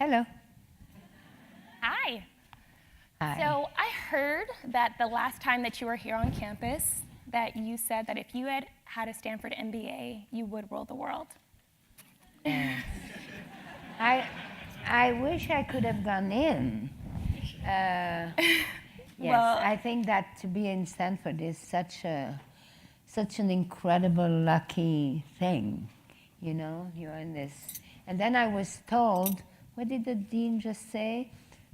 Hello. Hi. Hi. So I heard that the last time that you were here on campus, that you said that if you had had a Stanford MBA, you would rule the world. I wish I could have gone in. Yes, Well- I think that to be in Stanford is such an incredible, lucky thing. You know, you're in this. And then I was told, what did the dean just say?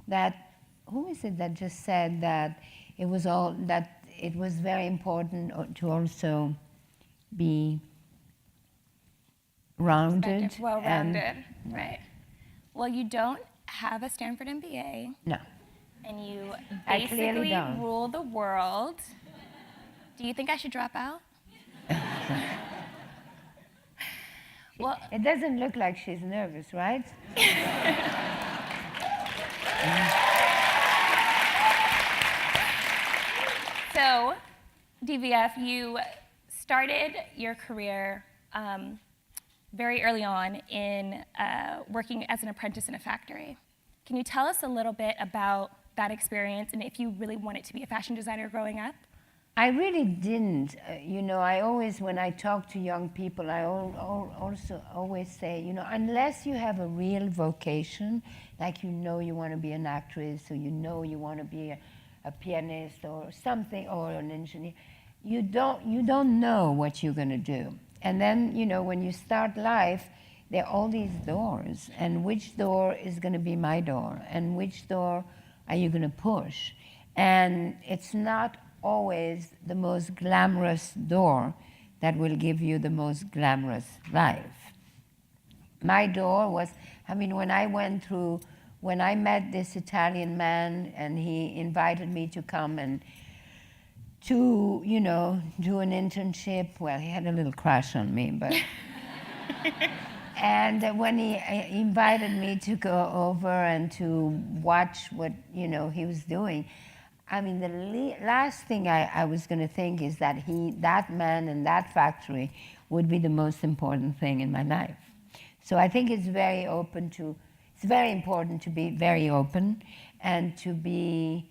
That, who is it that just said that it was very important to also be rounded. Well-rounded, right. Well, you don't have a Stanford MBA, No. and you I clearly basically don't. rule the world. Do you think I should drop out? Well, It doesn't look like she's nervous, right? so DVF, you started your career very early on in working as an apprentice in a factory. Can you tell us a little bit about that experience and if you really wanted to be a fashion designer growing up? I really didn't. You know, I always, when I talk to young people, I also always say, you know, unless you have a real vocation, like you know you want to be an actress, or you know you want to be a pianist or something, or an engineer, you don't know what you're going to do. And then, you know, when you start life, there are all these doors, and which door is going to be my door, and which door are you going to push? And it's not always the most glamorous door that will give you the most glamorous life. My door was, I mean, when I met this Italian man and he invited me to come and to, you know, do an internship, well, he had a little crush on me, but... And when he invited me to go over and to watch what, you know, he was doing, I mean, the last thing I was going to think is that that man in that factory would be the most important thing in my life. So I think it's very important to be very open and to be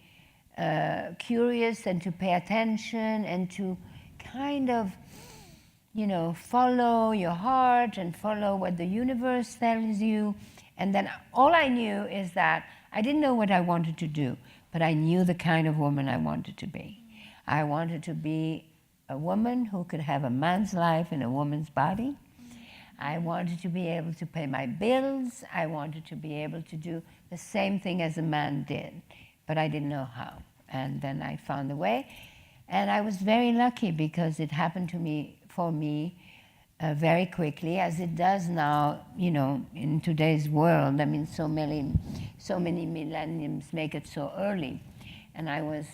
curious and to pay attention and to kind of, you know, follow your heart and follow what the universe tells you. And then all I knew is that I didn't know what I wanted to do, but I knew the kind of woman I wanted to be. I wanted to be a woman who could have a man's life in a woman's body. I wanted to be able to pay my bills. I wanted to be able to do the same thing as a man did, but I didn't know how. And then I found a way. And I was very lucky because it happened for me very quickly, as it does now, you know, in today's world. I mean, so many millenniums make it so early. And I mean,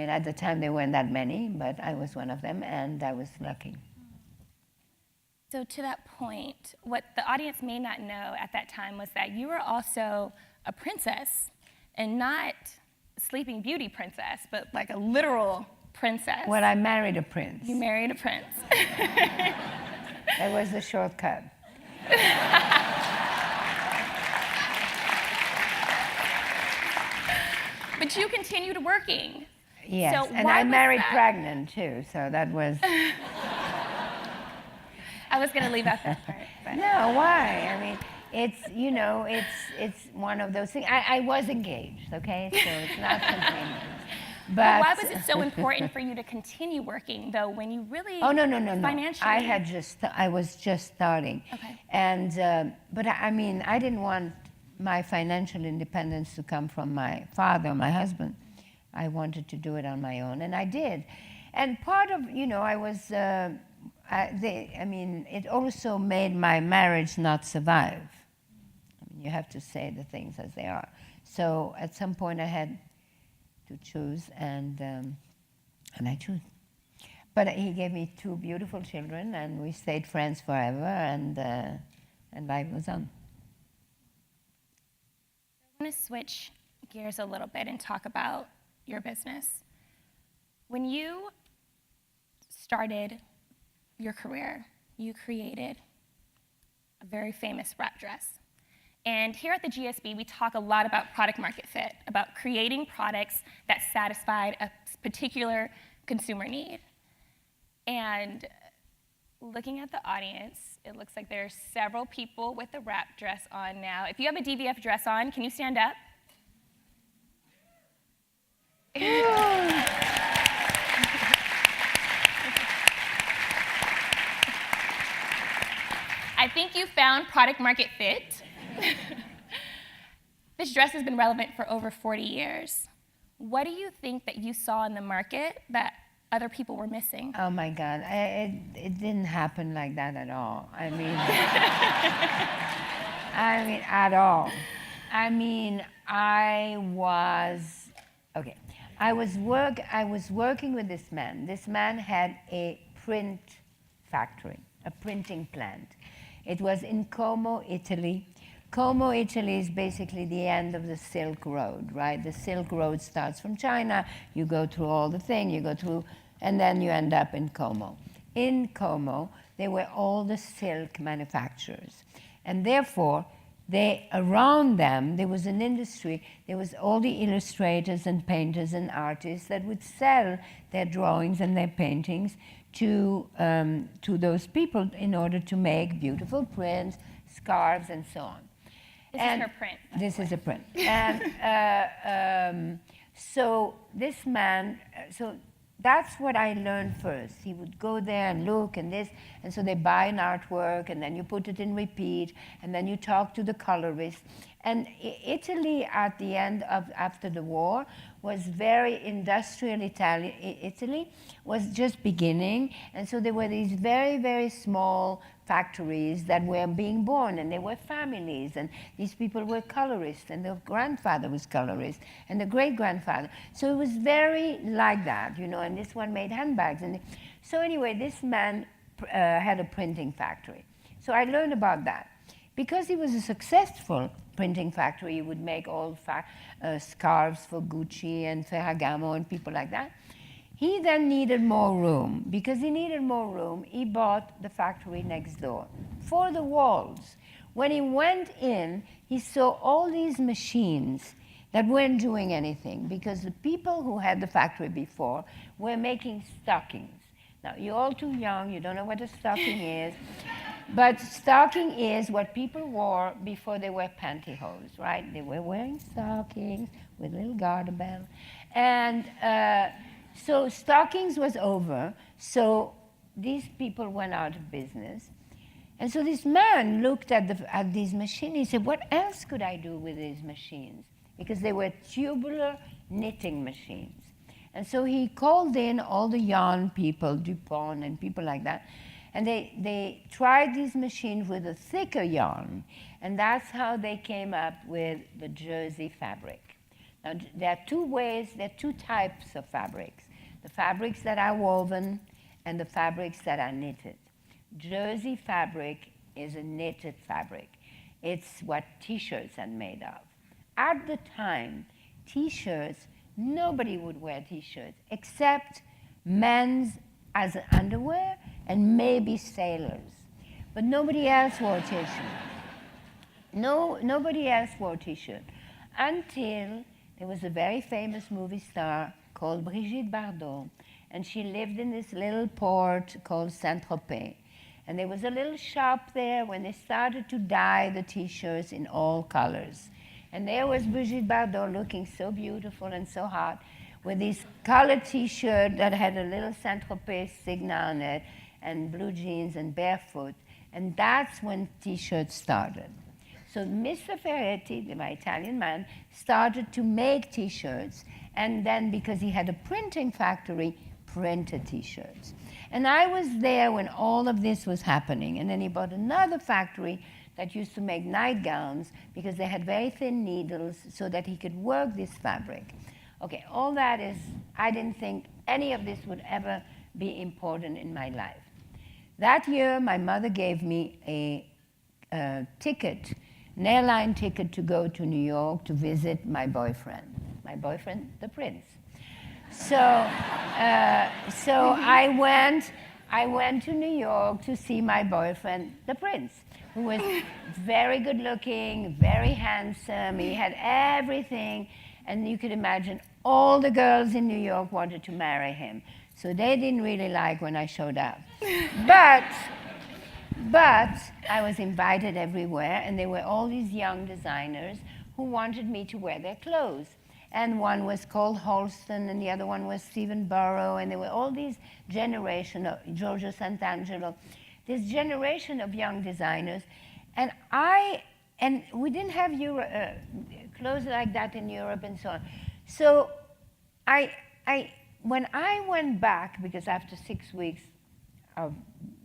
at the time there weren't that many, but I was one of them, and I was lucky. So to that point, what the audience may not know at that time was that you were also a princess, and not Sleeping Beauty princess, but like a literal princess. Well, I married a prince. You married a prince. That was the shortcut. But you continued working. Yes, So and why I was married that? pregnant too, so that was... I was going to leave out that part. But. No, why? I mean, it's, you know, it's one of those things. I was engaged, okay, so it's not continuous. But why was it so important for you to continue working, though, when you really... Oh, no. Financially... I was just starting. Okay. And, but I mean, I didn't want my financial independence to come from my father, my husband. I wanted to do it on my own, and I did. And part of, you know, I was, I mean, it also made my marriage not survive. I mean, you have to say the things as they are. So at some point I had to choose, and I chose. But he gave me 2 beautiful children, and we stayed friends forever, and life was on. I want to switch gears a little bit and talk about your business. When you started your career, you created a very famous wrap dress. And here at the GSB, we talk a lot about product market fit, about creating products that satisfied a particular consumer need. And looking at the audience, it looks like there are several people with a wrap dress on now. If you have a DVF dress on, can you stand up? I think you found product market fit. This dress has been relevant for over 40 years. What do you think that you saw in the market that other people were missing? Oh my God, it didn't happen like that at all. I mean, at all. I mean, I was working with this man. This man had a print factory, a printing plant. It was in Como, Italy. Como, Italy is basically the end of the Silk Road, right? The Silk Road starts from China, you go through all the thing, and then you end up in Como. In Como, they were all the silk manufacturers. And therefore, around them, there was an industry, there was all the illustrators and painters and artists that would sell their drawings and their paintings to those people in order to make beautiful prints, scarves, and so on. This is her print. This is a print. And so this man, so that's what I learned first. He would go there and look and this, and so they buy an artwork, and then you put it in repeat, and then you talk to the colorist. And Italy, at the end of, after the war, was very industrial. Italy was just beginning, and so there were these very, very small factories that were being born, and they were families, and these people were colorists, and their grandfather was colorist, and the great-grandfather. So it was very like that, you know, and this one made handbags. And so anyway, this man had a printing factory. So I learned about that. Because he was a successful printing factory, he would make all scarves for Gucci and Ferragamo and people like that. He then needed more room. Because he needed more room, he bought the factory next door for the walls. When he went in, he saw all these machines that weren't doing anything, because the people who had the factory before were making stockings. Now, you're all too young, you don't know what a stocking is. But stocking is what people wore before they were pantyhose, right? They were wearing stockings with little garter belt. And so stockings was over, so these people went out of business. And so this man looked at these machines. He said, what else could I do with these machines? Because they were tubular knitting machines. And so he called in all the yarn people, Dupont and people like that, and they tried these machines with a thicker yarn, and that's how they came up with the jersey fabric. Now, there are two types of fabrics. The fabrics that are woven and the fabrics that are knitted. Jersey fabric is a knitted fabric. It's what t-shirts are made of. At the time, t-shirts, nobody would wear t-shirts except men's as underwear and maybe sailors. But nobody else wore t-shirt. Nobody else wore t-shirt until there was a very famous movie star called Brigitte Bardot, and she lived in this little port called Saint-Tropez. And there was a little shop there when they started to dye the t-shirts in all colors. And there was Brigitte Bardot looking so beautiful and so hot with this colored t-shirt that had a little Saint-Tropez signa on it, and blue jeans and barefoot. And that's when t-shirts started. So Mr. Ferretti, my Italian man, started to make t-shirts, and then because he had a printing factory, printed t-shirts. And I was there when all of this was happening. And then he bought another factory that used to make nightgowns because they had very thin needles so that he could work this fabric. Okay, all that is, I didn't think any of this would ever be important in my life. That year, my mother gave me a ticket, an airline ticket to go to New York to visit my boyfriend, the prince. So I went to New York to see my boyfriend, the prince. who was very good looking, very handsome. He had everything. And you could imagine all the girls in New York wanted to marry him. So they didn't really like when I showed up. But I was invited everywhere, and there were all these young designers who wanted me to wear their clothes. And one was called Holston, and the other one was Stephen Burrow, and there were all these generation of Giorgio Sant'Angelo, this generation of young designers. And we didn't have clothes like that in Europe and so on. So when I went back, because after 6 weeks of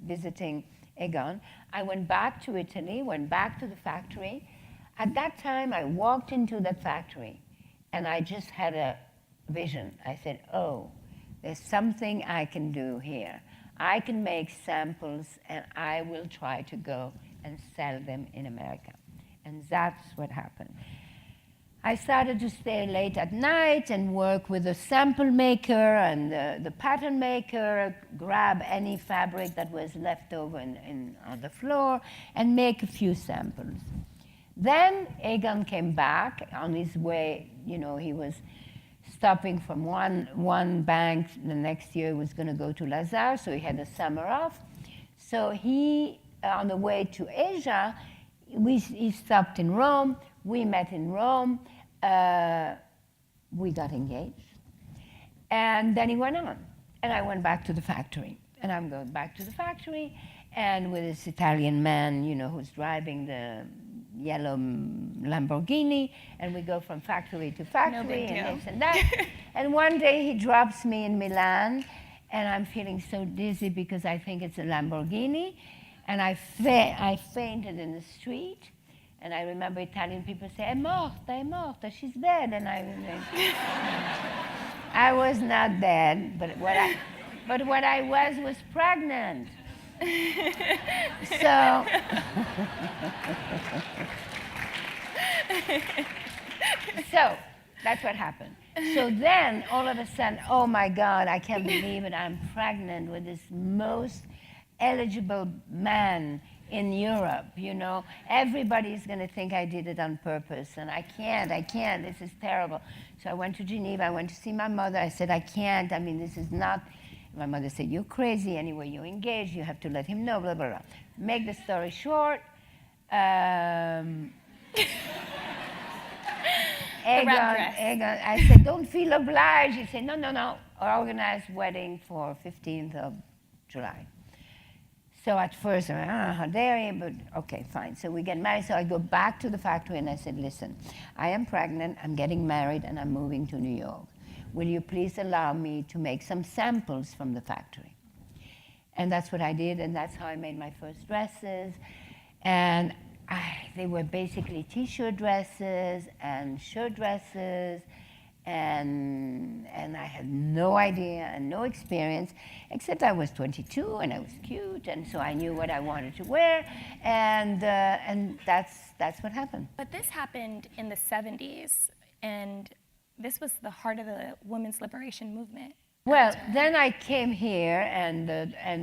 visiting Egon, I went back to Italy, went back to the factory. At that time, I walked into that factory, and I just had a vision. I said, oh, there's something I can do here. I can make samples, and I will try to go and sell them in America. And that's what happened. I started to stay late at night and work with the sample maker and the pattern maker, grab any fabric that was left over on the floor and make a few samples. Then Egon came back on his way. You know, he was stopping from one bank. The next year he was going to go to Lazare, so he had a summer off. So he, on the way to Asia, he stopped in Rome. We met in Rome. We got engaged. And then he went on. And I went back to the factory. And I'm going back to the factory, and with this Italian man, you know, who's driving the yellow Lamborghini, and we go from factory to factory, No big deal. and this and that. And one day he drops me in Milan, and I'm feeling so dizzy because I think it's a Lamborghini, and I fainted in the street. And I remember Italian people say, è morta, she's dead. And I was not dead, but what I was pregnant. So, so that's what happened. So then, all of a sudden, oh my God, I can't believe it, I'm pregnant with this most eligible man in Europe, you know. Everybody's going to think I did it on purpose, and I can't, this is terrible. So I went to Geneva, I went to see my mother, I said, I can't, I mean, this is not, my mother said, you're crazy, anyway, you're engaged, you have to let him know, blah, blah, blah. Make the story short, Egon, I said, don't feel obliged. He said, no, organize wedding for 15th of July. So at first, I'm like, how dare you, but okay, fine. So we get married, so I go back to the factory and I said, listen, I am pregnant, I'm getting married, and I'm moving to New York. Will you please allow me to make some samples from the factory? And that's what I did, and that's how I made my first dresses. And they were basically t-shirt dresses and shirt dresses, and I had no idea and no experience, except I was 22 and I was cute, and so I knew what I wanted to wear, and that's what happened. But this happened in the 70s, and this was the heart of the women's liberation movement. Well, then I came here, and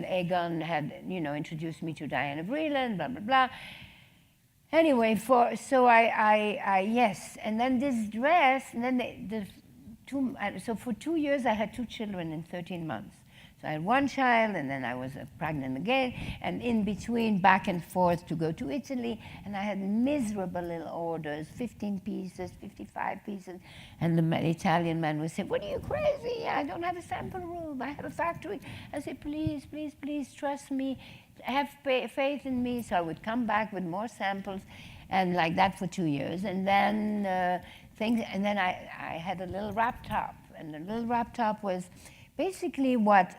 Egon had, you know, introduced me to Diane, blah, blah, blah. Anyway, yes, and then this dress, and then so for 2 years I had 2 children in 13 months. So I had 1 child, and then I was pregnant again, and in between, back and forth to go to Italy, and I had miserable little orders, 15 pieces, 55 pieces, and the Italian man would say, what are you, crazy? I don't have a sample room, I have a factory. I said, please, please, please, trust me, have faith in me. So I would come back with more samples, and like that for 2 years, and then I had a little wrap top, and the little wrap top was basically what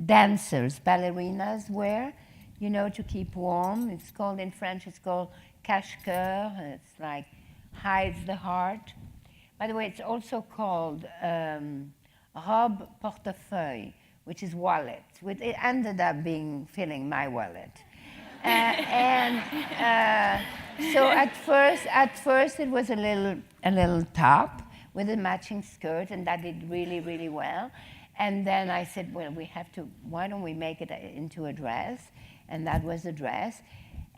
dancers, ballerinas wear, you know, to keep warm. It's called, in French, it's called cache-cœur. It's like hides the heart. By the way, it's also called robe portefeuille, which is wallet. It ended up filling my wallet. So at first it was a little top with a matching skirt, and that did really, really well. And then I said, well, why don't we make it into a dress? and that was the dress.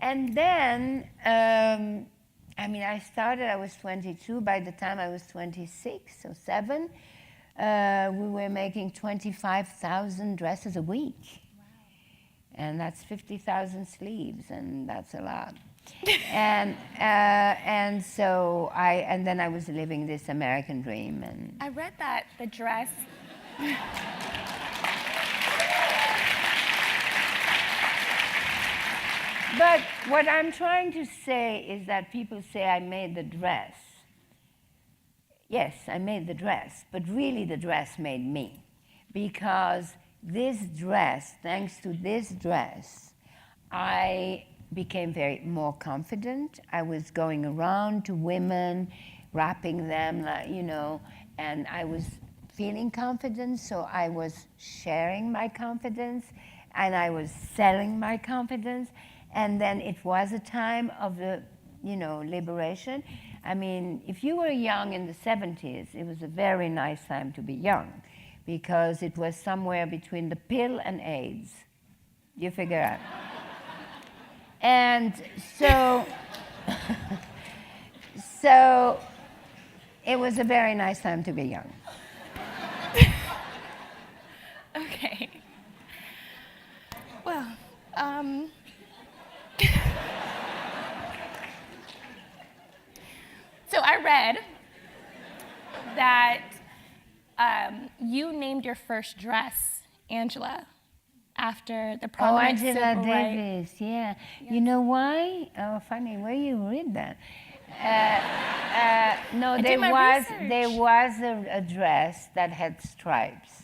And then, I started, I was 22. By the time I was 26 or 7, we were making 25,000 dresses a week. Wow. And that's 50,000 sleeves, and that's a lot. and so and then I was living this American dream. And I read that the dress. But what I'm trying to say is that people say I made the dress. Yes, I made the dress, but really the dress made me. Because this dress, thanks to this dress, I became more confident. I was going around to women, wrapping them, and I was feeling confident, so I was sharing my confidence, and I was selling my confidence. And then it was a time of the, liberation. I mean, if you were young in the 70s, it was a very nice time to be young, because it was somewhere between the pill and AIDS. You figure out. And so, so it was a very nice time to be young. Okay. Well, so I read that you named your first dress Angela after the prominent Angela civil Davis, yeah. Yes. You know why? Oh, funny, where you read that? No, there was a dress that had stripes.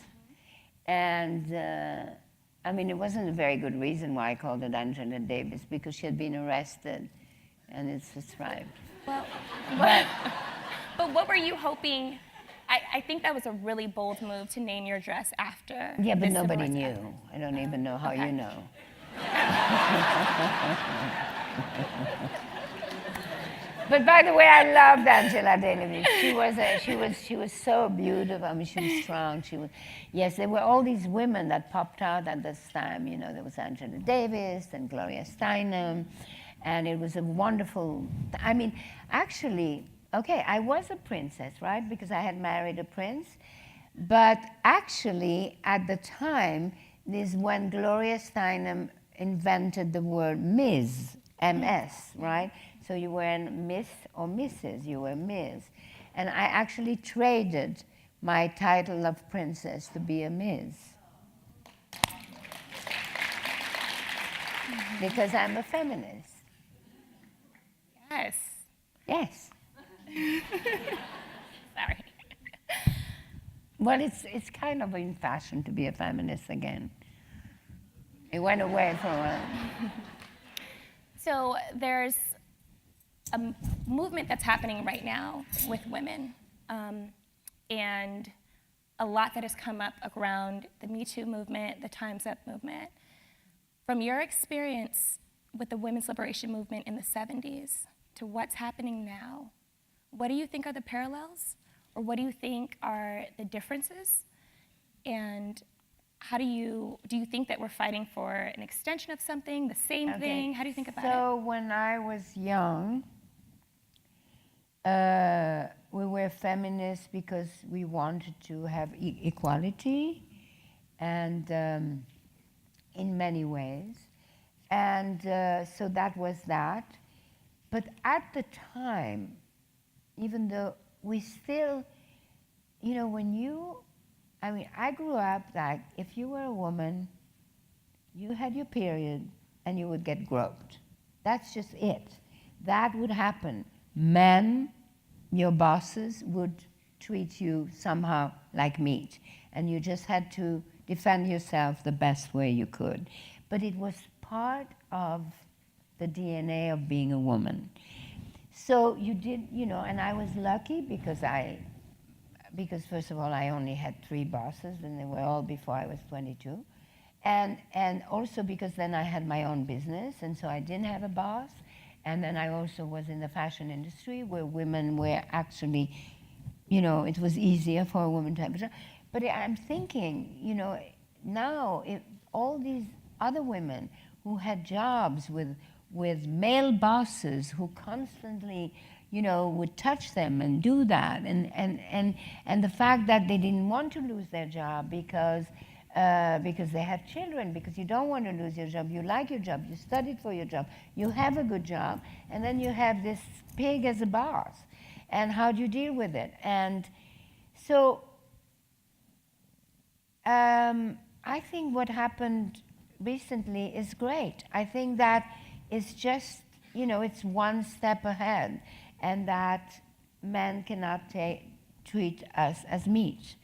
And it wasn't a very good reason why I called it Angela Davis, because she had been arrested, and it's a stripe. Well, but what were you hoping? I think that was a really bold move to name your dress after. Yeah, but the nobody civil knew. rights I don't even know how you know. But by the way, I loved Angela Davis. She was so beautiful. She was strong. Yes, there were all these women that popped out at this time. There was Angela Davis and Gloria Steinem, and it was a wonderful. Actually, okay, I was a princess, right? Because I had married a prince. But actually, at the time, this when Gloria Steinem invented the word Ms., M-S, right? So you weren't Miss or Mrs., you were Ms. And I actually traded my title of princess to be a Ms. Because I'm a feminist. Yes. Yes. Sorry. Well, it's kind of in fashion to be a feminist again. It went away for a while. So there's a movement that's happening right now with women, and a lot that has come up around the Me Too movement, the Time's Up movement. From your experience with the women's liberation movement in the 70s to what's happening now, what do you think are the parallels, or what do you think are the differences? And how do you think that we're fighting for an extension of something, the same thing? How do you think about it? So when I was young, we were feminists because we wanted to have equality, and in many ways. And so that was that. But at the time, even though we still, I grew up like if you were a woman, you had your period and you would get groped. That's just it. That would happen. Men, your bosses, would treat you somehow like meat, and you just had to defend yourself the best way you could. But it was part of the DNA of being a woman. So you did, and I was lucky because first of all, I only had 3 bosses, and they were all before I was 22. And also because then I had my own business, and so I didn't have a boss. And then I also was in the fashion industry where women were actually, it was easier for a woman to have a job. But I'm thinking, now all these other women who had jobs with male bosses who constantly, would touch them and do that. And the fact that they didn't want to lose their job because they have children, because you don't want to lose your job. You like your job. You studied for your job. You have a good job. And then you have this pig as a boss. And how do you deal with it? And so I think what happened recently is great. I think that it's just, it's one step ahead, and that men cannot treat us as meat,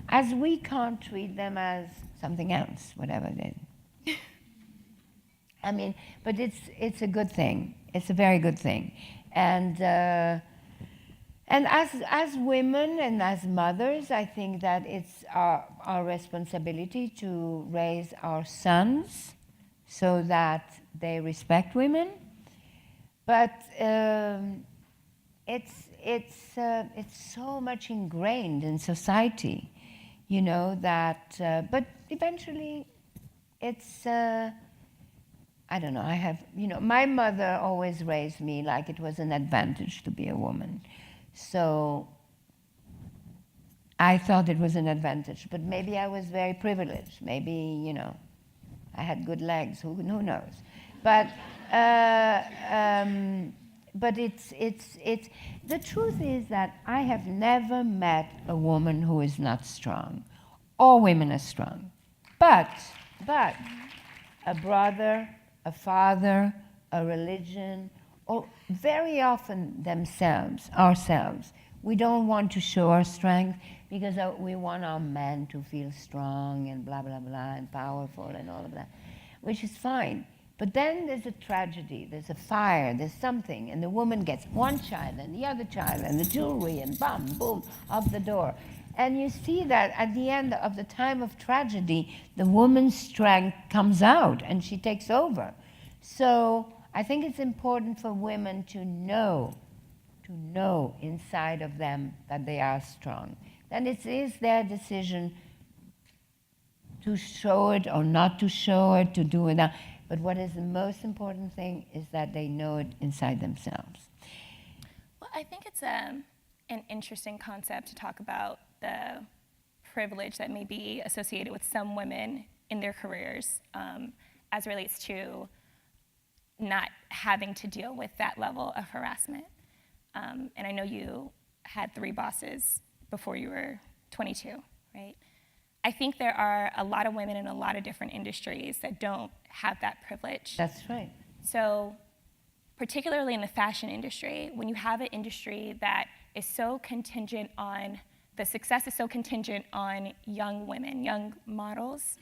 as we can't treat them as something else, whatever it is. I mean, but it's a good thing. It's a very good thing. And as women and as mothers, I think that it's our responsibility to raise our sons so that they respect women. But it's so much ingrained in society, that. But eventually, it's. I don't know. I have, my mother always raised me like it was an advantage to be a woman. So I thought it was an advantage, but maybe I was very privileged. Maybe, I had good legs. Who knows? But it's the truth is that I have never met a woman who is not strong. All women are strong, but a brother, a father, a religion, or very often ourselves. We don't want to show our strength because we want our men to feel strong and blah, blah, blah, and powerful and all of that, which is fine. But then there's a tragedy, there's a fire, there's something, and the woman gets one child and the other child and the jewelry and bam, boom, out the door. And you see that at the end of the time of tragedy, the woman's strength comes out and she takes over. So I think it's important for women to know inside of them that they are strong. Then it is their decision to show it or not to show it, to do it. But what is the most important thing is that they know it inside themselves. Well, I think it's an interesting concept to talk about the privilege that may be associated with some women in their careers as relates to not having to deal with that level of harassment. And I know you had 3 bosses before you were 22, right? I think there are a lot of women in a lot of different industries that don't have that privilege. That's right. So particularly in the fashion industry, when you have an industry that is so contingent on, the success is so contingent on young women, young models,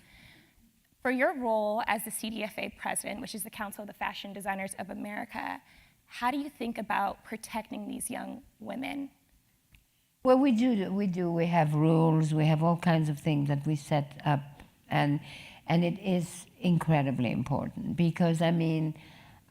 for your role as the CDFA president, which is the Council of the Fashion Designers of America, how do you think about protecting these young women? Well, we do. We have rules. We have all kinds of things that we set up, and it is incredibly important because I mean,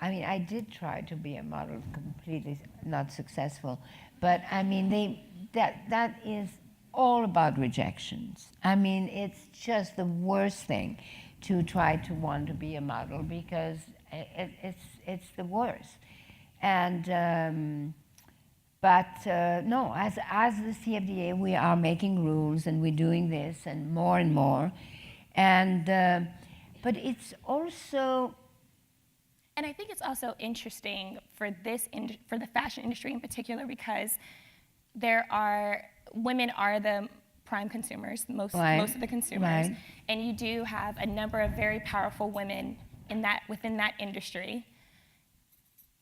I did try to be a model, completely not successful, but I mean, that is all about rejections. I mean, it's just the worst thing to try to want to be a model because it's the worst. And no, as the CFDA, we are making rules and we're doing this and more. And but it's also, and I think it's also interesting for for the fashion industry in particular because women are the prime consumers, most of the consumers, right. And you do have a number of very powerful women within that industry.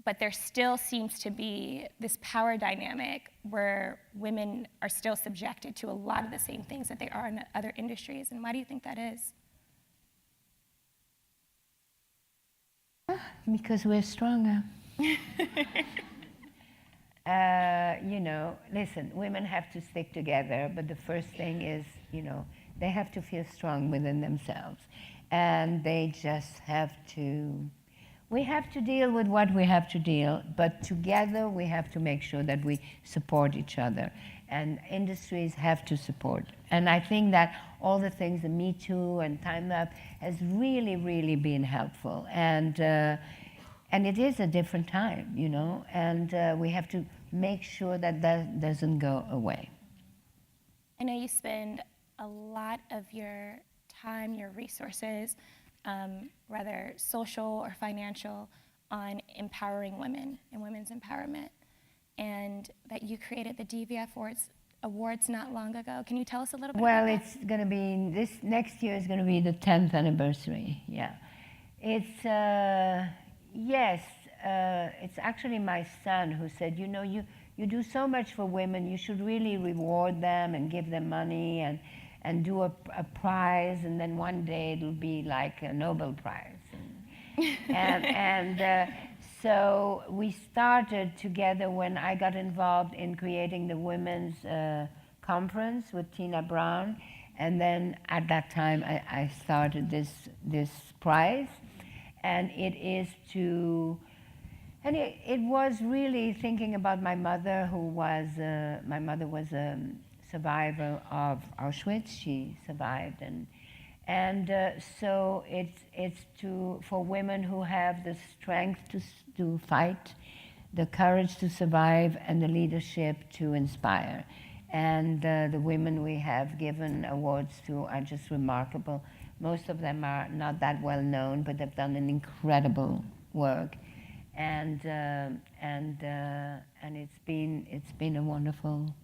But there still seems to be this power dynamic where women are still subjected to a lot of the same things that they are in other industries. And why do you think that is? Because we're stronger. Listen, women have to stick together, but the first thing is, they have to feel strong within themselves. And they just have to, We have to deal with what we have to deal, but together we have to make sure that we support each other. And industries have to support. And I think that all the things, the Me Too and Time Up, has really, really been helpful. And it is a different time, you know, and we have to make sure that that doesn't go away. I know you spend a lot of your time, your resources, whether social or financial, on empowering women and women's empowerment, and that you created the DVF Awards not long ago. Can you tell us a little bit about that? Well, it's going to be, this next year is going to be the 10th anniversary, yeah. It's, yes, it's actually my son who said, you know, you do so much for women, you should really reward them and give them money and do a prize, and then one day it'll be like a Nobel Prize. So we started together when I got involved in creating the women's conference with Tina Brown, and then at that time I started this prize, and it is to, and it was really thinking about my mother, who was my mother was a survivor of Auschwitz. She survived, and so it's for women who have the strength to fight, the courage to survive, and the leadership to inspire. And the women we have given awards to are just remarkable. Most of them are not that well known, but they've done an incredible work. And it's been a wonderful.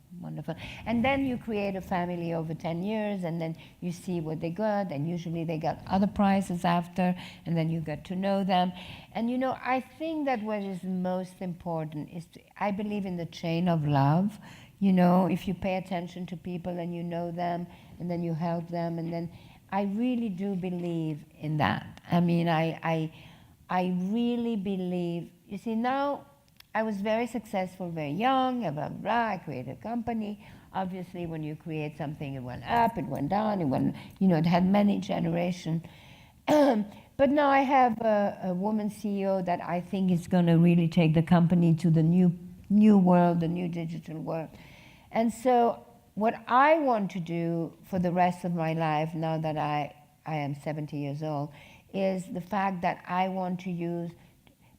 And then you create a family over 10 years, and then you see what they got, and usually they got other prizes after, and then you get to know them. And you know, I think that what is most important is I believe in the chain of love. You know, if you pay attention to people and you know them, and then you help them, and then I really do believe in that. I mean, I really believe, you see, now I was very successful, very young, blah, blah, blah. I created a company. Obviously, when you create something, it went up, it went down, it went, you know, it had many generations. But now I have a woman CEO that I think is going to really take the company to the new world, the new digital world. And so what I want to do for the rest of my life, now that I am 70 years old, is the fact that I want to use,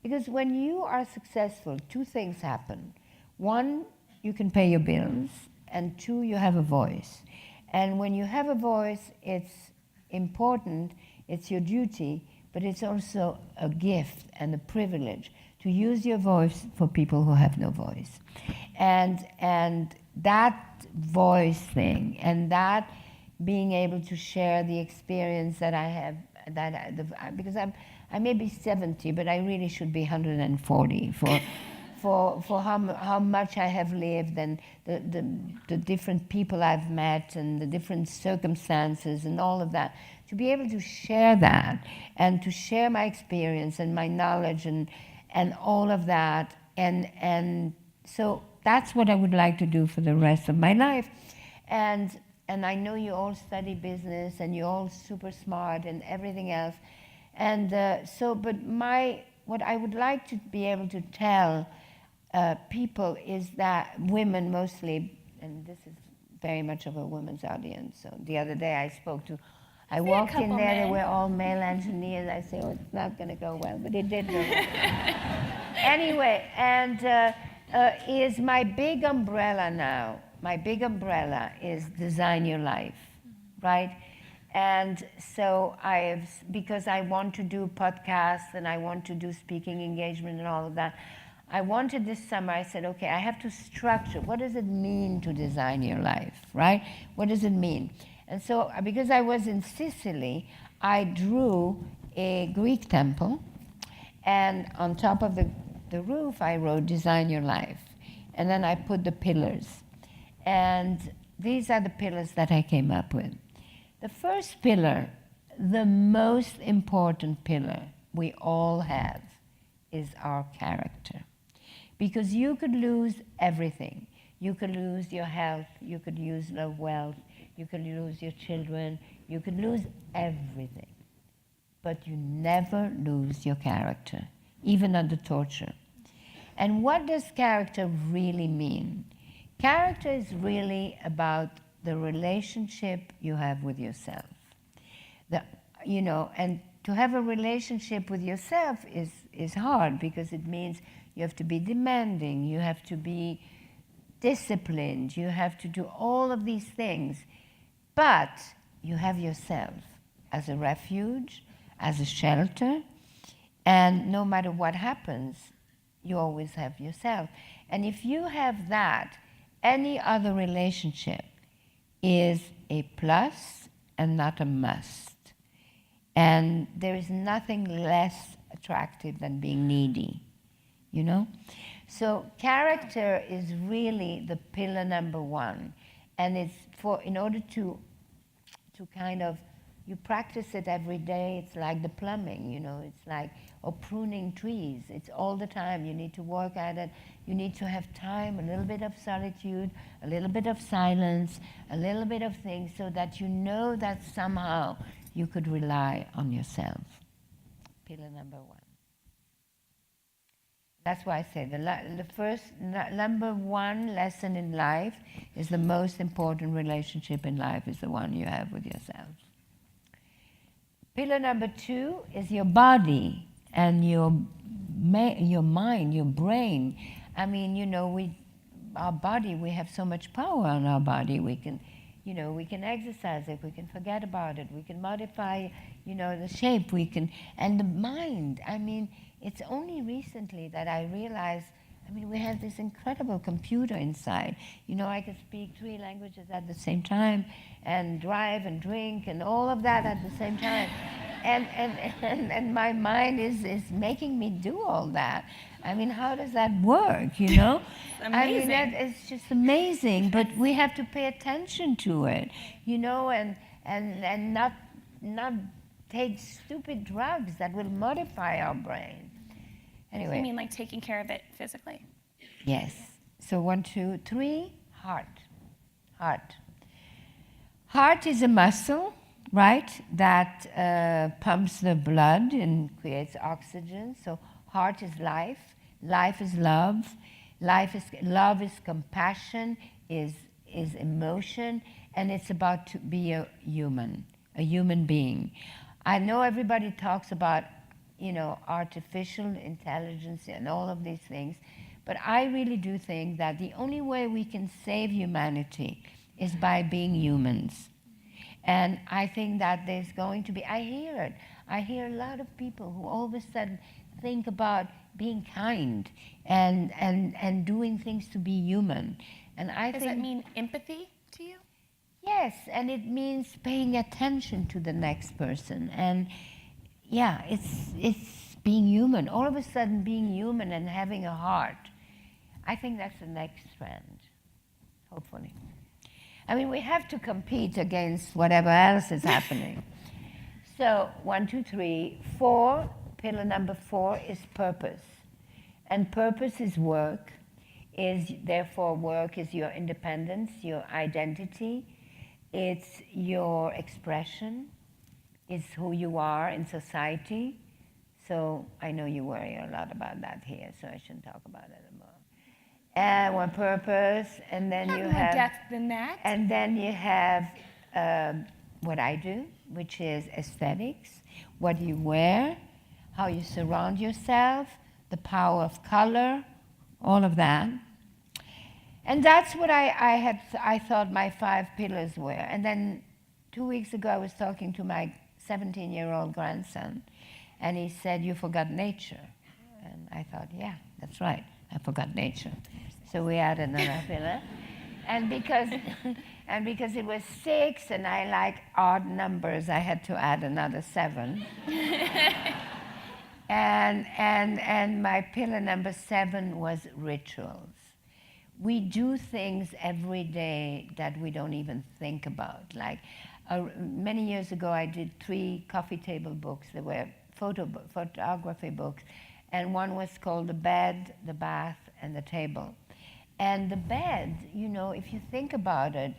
because when you are successful, two things happen. One, you can pay your bills, and two, you have a voice. And when you have a voice, it's important, it's your duty, but it's also a gift and a privilege to use your voice for people who have no voice. And that voice thing, and that being able to share the experience that I have, because I may be 70, but I really should be 140 for how much I have lived, and the different people I've met, and the different circumstances and all of that. To be able to share that, and to share my experience and my knowledge and all of that. And so that's what I would like to do for the rest of my life. And I know you all study business, and you're all super smart and everything else. And but what I would like to be able to tell people is that women mostly, and this is very much of a women's audience. So the other day I walked in there, they were all male engineers. I say, oh, it's not going to go well, but it did go well. Anyway, and is my big umbrella now. My big umbrella is Design Your Life, right? And so because I want to do podcasts and I want to do speaking engagement and all of that, I wanted this summer, I said, okay, I have to structure. What does it mean to design your life, right? What does it mean? And so because I was in Sicily, I drew a Greek temple, and on top of the roof, I wrote Design Your Life. And then I put the pillars. And these are the pillars that I came up with. The first pillar, the most important pillar we all have, is our character. Because you could lose everything. You could lose your health, you could lose your wealth, you could lose your children, you could lose everything. But you never lose your character. even under torture. And what does character really mean? Character is really about the relationship you have with yourself. And to have a relationship with yourself is hard because it means you have to be demanding, you have to be disciplined, you have to do all of these things. But you have yourself as a refuge, as a shelter, and no matter what happens, you always have yourself. And if you have that, any other relationship is a plus and not a must. And there is nothing less attractive than being needy, you know? So character is really the pillar number one. And it's in order to kind of, you practice it every day. It's like the plumbing, it's like, or pruning trees. It's all the time. You need to work at it. You need to have time, a little bit of solitude, a little bit of silence, a little bit of things so that you know that somehow you could rely on yourself. Pillar number one. That's why I say the first number one lesson in life is the most important relationship in life is the one you have with yourself. Pillar number two is your body and your mind, your brain. I mean, our body, we have so much power on our body. We can exercise it, we can forget about it, we can modify, the shape, and the mind. I mean, it's only recently that I realized, we have this incredible computer inside. I can speak 3 languages at the same time and drive and drink and all of that at the same time. And my mind is making me do all that. How does that work, Amazing. It's just amazing, but we have to pay attention to it, and not take stupid drugs that will modify our brain. Anyway. You mean like taking care of it physically? Yes. So 1, 2, 3, heart. Heart is a muscle, right, that pumps the blood and creates oxygen. So heart is life. Life is love. Love is compassion, is emotion, and it's about to be a human being. I know everybody talks about, artificial intelligence and all of these things, but I really do think that the only way we can save humanity is by being humans. And I think that there's going to be, I hear it. I hear a lot of people who all of a sudden think about being kind and doing things to be human. And I Does think that mean empathy to you? yes, and it means paying attention to the next person. And yeah, it's being human. All of a sudden being human and having a heart. I think that's the next trend, hopefully. We have to compete against whatever else is happening. So 1, 2, 3, 4, pillar number 4 is purpose. And purpose is work. Therefore work is your independence, your identity. It's your expression. It's who you are in society. So I know you worry a lot about that here, so I shouldn't talk about it anymore. And one purpose, and then you More have depth than that. and then you have what I do, which is aesthetics, what you wear, how you surround yourself, the power of color, all of that. And that's what I thought my 5 pillars were. And then 2 weeks ago I was talking to my 17-year-old grandson, and he said, "You forgot nature." And I thought, yeah, that's right, I forgot nature. So we added another pillar. And because it was 6 and I like odd numbers, I had to add another 7. and my pillar number 7 was rituals. We do things every day that we don't even think about. Like many years ago, I did 3 coffee table books. They were photography books. And one was called The Bed, The Bath, and The Table. And the bed, if you think about it,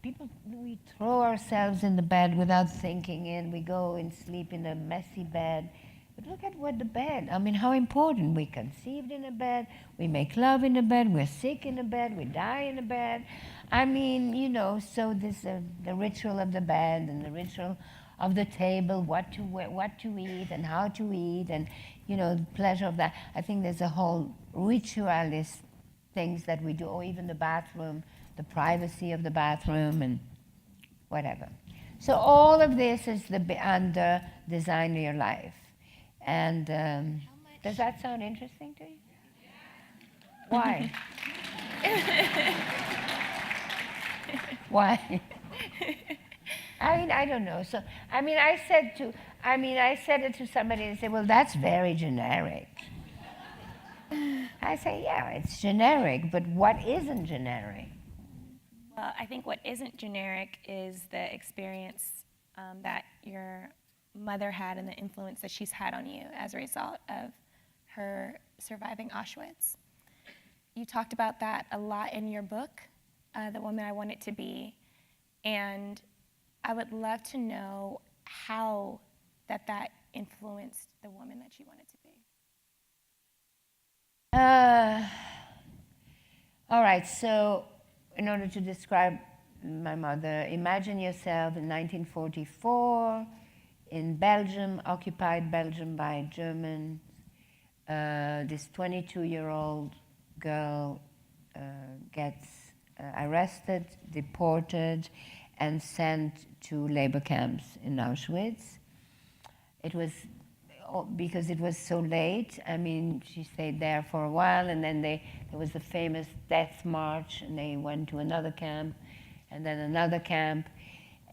we throw ourselves in the bed without thinking, and we go and sleep in a messy bed. But look at what the bed, I mean, how important. We conceived in a bed, we make love in a bed, we're sick in a bed, we die in a bed. I mean, so this the ritual of the bed and the ritual of the table, what to eat and how to eat, and the pleasure of that. I think there's a whole ritualist things that we do, or even the bathroom, the privacy of the bathroom, and whatever. So all of this is under Design Your Life. And does that sound interesting to you? Why? Why? I mean, I don't know. So, I mean, I said it to somebody and said, well, that's very generic. I say, yeah, it's generic, but what isn't generic? Well, I think what isn't generic is the experience that your mother had and the influence that she's had on you as a result of her surviving Auschwitz. You talked about that a lot in your book, The Woman I Wanted to Be, and I would love to know how that influenced the woman that you wanted to be. All right, so in order to describe my mother, imagine yourself in 1944 in Belgium, occupied Belgium by Germans. This 22-year-old girl gets arrested, deported, and sent to labor camps in Auschwitz. It was because it was so late. I mean, she stayed there for a while, and then there was the famous death march, and they went to another camp, and then another camp.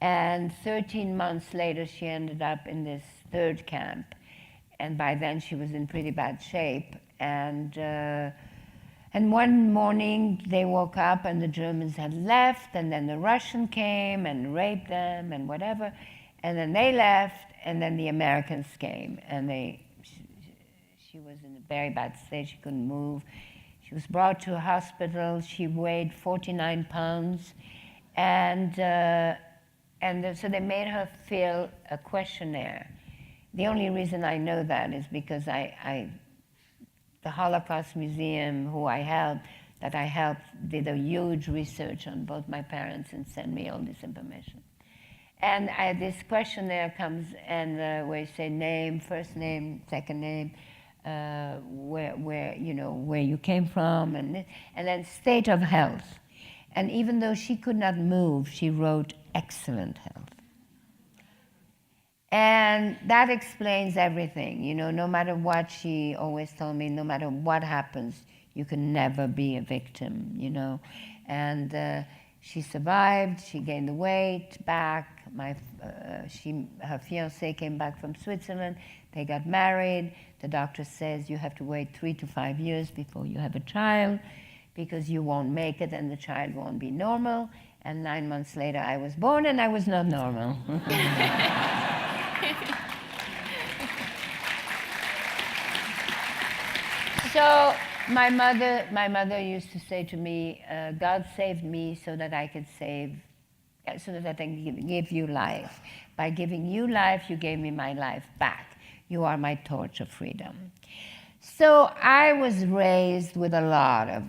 And 13 months later, she ended up in this third camp. And by then, she was in pretty bad shape. And one morning, they woke up, and the Germans had left, and then the Russian came and raped them and whatever. And then they left, and then the Americans came. And she was in a very bad state. She couldn't move. She was brought to a hospital. She weighed 49 pounds. And so they made her fill a questionnaire. The only reason I know that is because the Holocaust Museum, that I helped, did a huge research on both my parents and sent me all this information. And this questionnaire comes, and where you say name, first name, second name, where you came from, and then state of health. And even though she could not move, she wrote excellent health. And that explains everything. No matter what, she always told me, no matter what happens, you can never be a victim, And she survived, she gained the weight back. Her fiancé came back from Switzerland. They got married. The doctor says you have to wait 3 to 5 years before you have a child, because you won't make it and the child won't be normal. And 9 months later, I was born, and I was not normal. So my mother used to say to me, God saved me so that I can give you life. By giving you life, you gave me my life back. You are my torch of freedom. So I was raised with a lot of,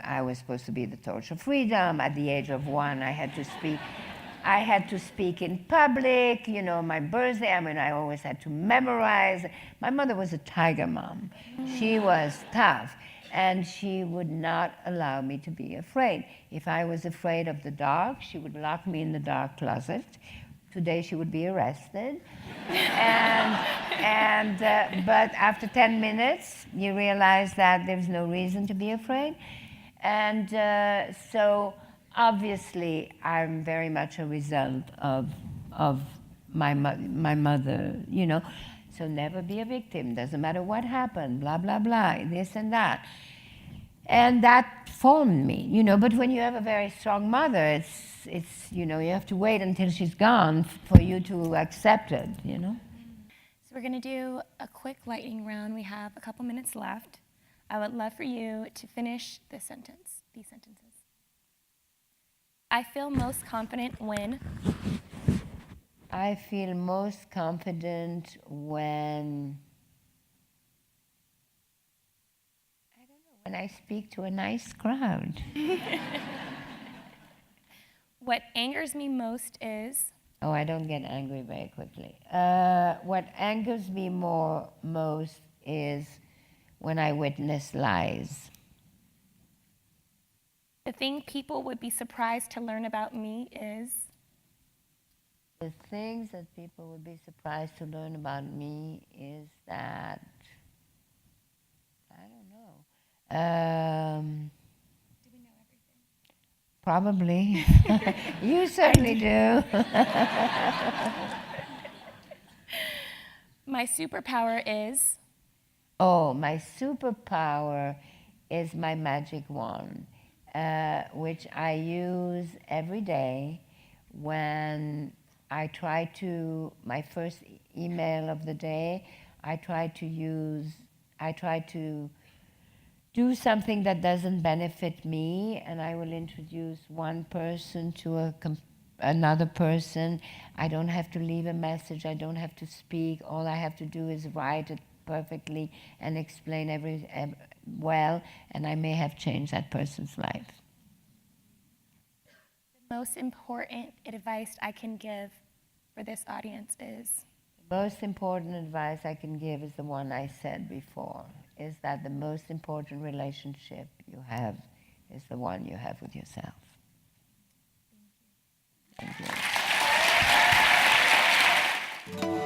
I was supposed to be the torch of freedom. At the age of 1, I had to speak in public, my birthday. I mean, I always had to memorize. My mother was a tiger mom. She was tough, and she would not allow me to be afraid. If I was afraid of the dark, she would lock me in the dark closet. Today she would be arrested. But after 10 minutes, you realize that there's no reason to be afraid. And so obviously, I'm very much a result of my mother, So never be a victim. Doesn't matter what happened, blah, blah, blah, this and that. And that formed me, But when you have a very strong mother, it's you have to wait until she's gone for you to accept it, So we're going to do a quick lightning round. We have a couple minutes left. I would love for you to finish these sentences. I feel most confident when I feel most confident when, I don't know, when I speak to a nice crowd. What angers me most is, Oh, I don't get angry very quickly. What angers me most is when I witness lies. the thing people would be surprised to learn about me is, The things that people would be surprised to learn about me is that, I don't know. do we know everything? Probably. You certainly do. My superpower is, Oh, my superpower is my magic wand, which I use every day when I try to, my first email of the day, I try to do something that doesn't benefit me, and I will introduce one person to another person. I don't have to leave a message. I don't have to speak. All I have to do is write it perfectly and explain well, and I may have changed that person's life. the most important advice I can give for this audience is, The most important advice I can give is the one I said before, is that the most important relationship you have is the one you have with yourself. Thank you.